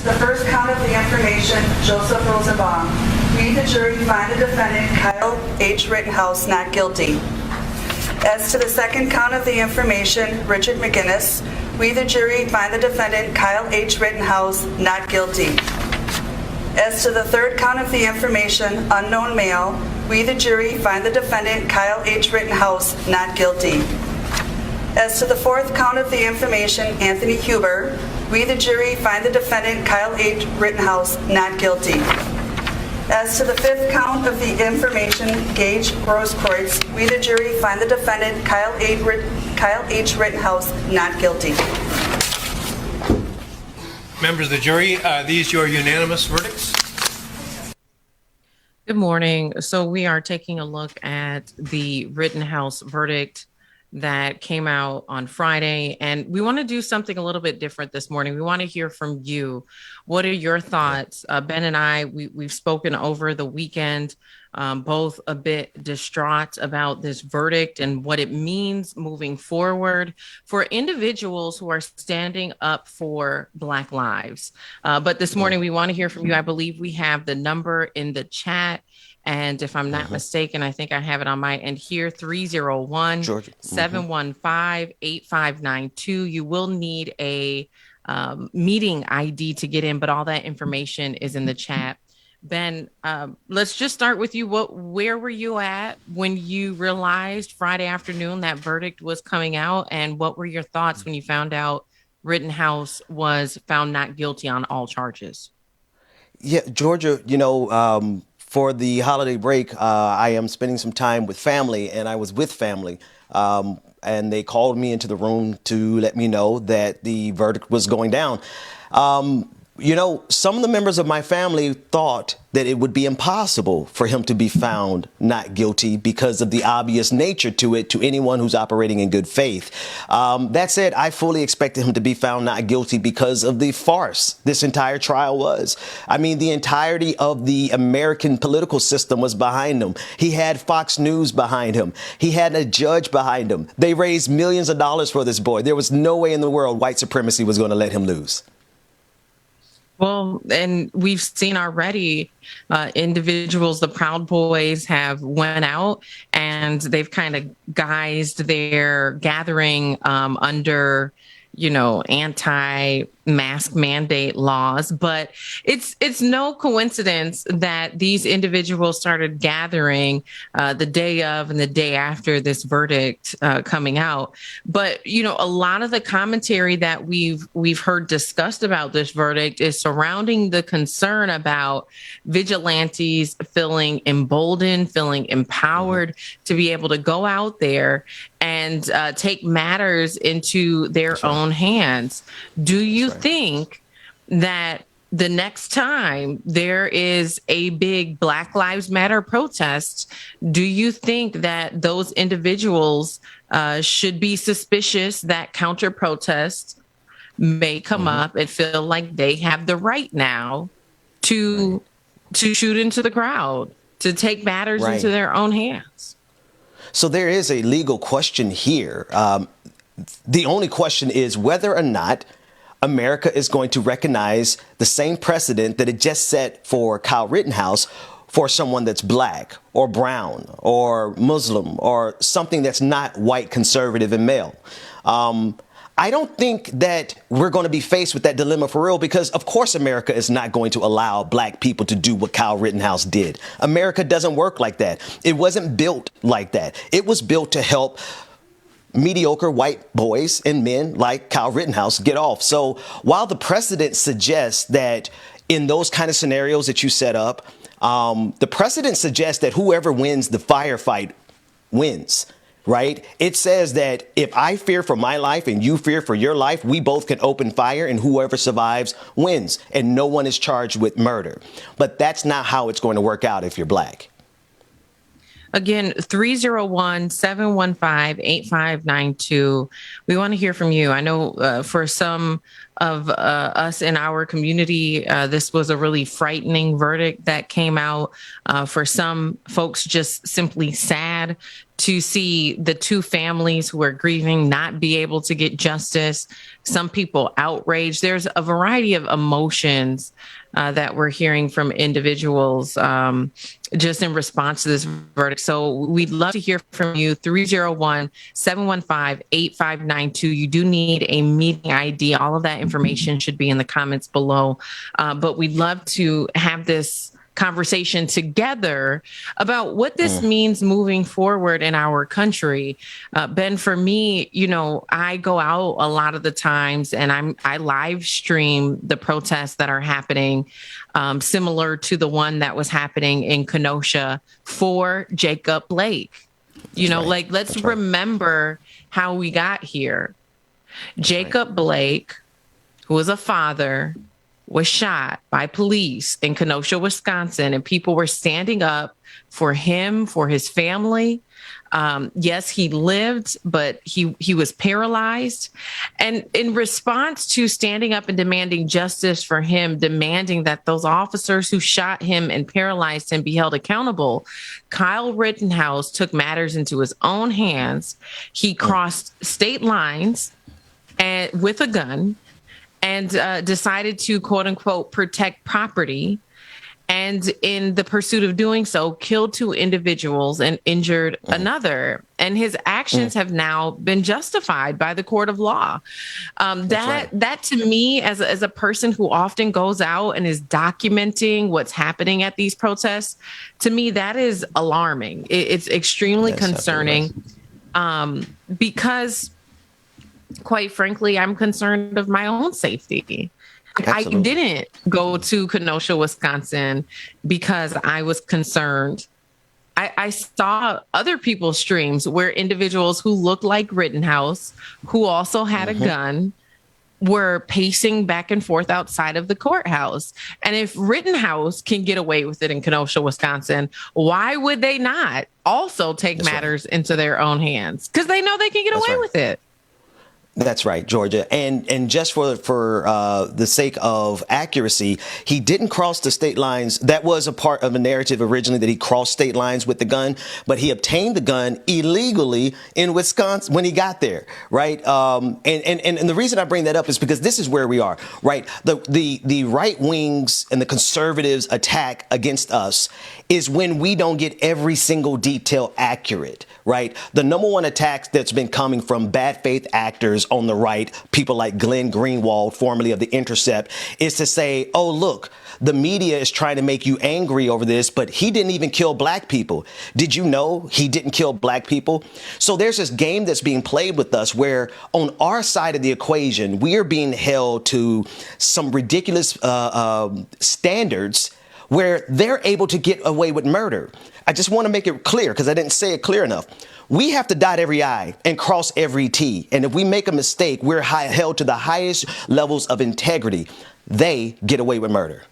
to the first count of the information, Joseph Rosenbaum, we, the jury, find the defendant, Kyle H. Rittenhouse, not guilty. As to the second count of the information, Richard McGinnis, we, the jury, find the defendant, Kyle H. Rittenhouse, not guilty. As to the third count of the information, unknown male, we, the jury, find the defendant, Kyle H. Rittenhouse, not guilty. As to the fourth count of the information, Anthony Huber, we, the jury, find the defendant, Kyle H. Rittenhouse, not guilty. As to the fifth count of the information, Gage Grosskreutz, we, the jury, find the defendant, Kyle H. Rittenhouse, not guilty. Members of the jury, are these your unanimous verdicts? Good morning. So we are taking a look at the Rittenhouse verdict that came out on Friday, and we want to do something a little bit different this morning. We want to hear from you. What are your thoughts? Ben and I, we've spoken over the weekend, both a bit distraught about this verdict and what it means moving forward for individuals who are standing up for Black lives. But this morning, we want to hear from you. I believe we have the number in the chat. And if I'm not mistaken, I think I have it on my end here, 301-715-8592. You will need a meeting ID to get in, but all that information is in the chat. Ben, let's just start with you. Where were you at when you realized Friday afternoon that verdict was coming out? And what were your thoughts when you found out Rittenhouse was found not guilty on all charges? Yeah, Georgia, for the holiday break, I am spending some time with family, and I was with family. And they called me into the room to let me know that the verdict was going down. Some of the members of my family thought that it would be impossible for him to be found not guilty because of the obvious nature to it to anyone who's operating in good faith. That said, I fully expected him to be found not guilty because of the farce this entire trial was. I mean, the entirety of the American political system was behind him. He had Fox News behind him. He had a judge behind him. They raised millions of dollars for this boy. There was no way in the world white supremacy was going to let him lose. Well, and we've seen already individuals, the Proud Boys have went out and they've kind of guised their gathering under, anti-mask mandate laws. But it's no coincidence that these individuals started gathering the day of and the day after this verdict coming out. But, a lot of the commentary that we've heard discussed about this verdict is surrounding the concern about vigilantes feeling emboldened, feeling empowered to be able to go out there and take matters into their own hands. Do you think that the next time there is a big Black Lives Matter protest, do you think that those individuals should be suspicious that counter protests may come up and feel like they have the right now to shoot into the crowd, to take matters into their own hands? So there is a legal question here. The only question is whether or not America is going to recognize the same precedent that it just set for Kyle Rittenhouse for someone that's Black or brown or Muslim or something that's not white, conservative, and male. I don't think that we're going to be faced with that dilemma for real, because, of course, America is not going to allow Black people to do what Kyle Rittenhouse did. America doesn't work like that. It wasn't built like that. It was built to help mediocre white boys and men like Kyle Rittenhouse get off. So while the precedent suggests that in those kind of scenarios that you set up, the precedent suggests that whoever wins the firefight wins. Right? It says that if I fear for my life and you fear for your life, we both can open fire and whoever survives wins, and no one is charged with murder. But that's not how it's going to work out if you're Black. Again, 301-715-8592. We want to hear from you. I know for some of us in our community. This was a really frightening verdict that came out. For some folks, just simply sad to see the two families who are grieving not be able to get justice. Some people outraged. There's a variety of emotions that we're hearing from individuals just in response to this verdict. So we'd love to hear from you. 301-715-8592. You do need a meeting ID. All of that information should be in the comments below. But we'd love to have this conversation together about what this means moving forward in our country. Ben, for me, I go out a lot of the times and I live stream the protests that are happening, similar to the one that was happening in Kenosha for Jacob Blake. Let's remember how we got here. Jacob Blake, who was a father, was shot by police in Kenosha, Wisconsin, and people were standing up for him, for his family. Yes, he lived, but he was paralyzed. And in response to standing up and demanding justice for him, demanding that those officers who shot him and paralyzed him be held accountable, Kyle Rittenhouse took matters into his own hands. He crossed state lines and with a gun, and decided to, quote unquote, protect property. And in the pursuit of doing so, killed two individuals and injured another. And his actions have now been justified by the court of law. That to me, as a person who often goes out and is documenting what's happening at these protests, to me, that is alarming. It's extremely concerning because, quite frankly, I'm concerned of my own safety. Absolutely. I didn't go to Kenosha, Wisconsin because I was concerned. I saw other people's streams where individuals who looked like Rittenhouse, who also had a gun, were pacing back and forth outside of the courthouse. And if Rittenhouse can get away with it in Kenosha, Wisconsin, why would they not also take matters into their own hands? Because they know they can get away with it. That's right, Georgia. And just for the sake of accuracy, he didn't cross the state lines. That was a part of a narrative originally, that he crossed state lines with the gun, but he obtained the gun illegally in Wisconsin when he got there, right? And the reason I bring that up is because this is where we are, right? The right wings and the conservatives' attack against us is when we don't get every single detail accurate, right? The number one attack that's been coming from bad faith actors on the right, people like Glenn Greenwald, formerly of The Intercept, is to say, oh, look, the media is trying to make you angry over this, but he didn't even kill black people. Did you know he didn't kill black people? So there's this game that's being played with us where on our side of the equation, we are being held to some ridiculous standards where they're able to get away with murder. I just want to make it clear, because I didn't say it clear enough. We have to dot every I and cross every T. And if we make a mistake, we're held to the highest levels of integrity. They get away with murder.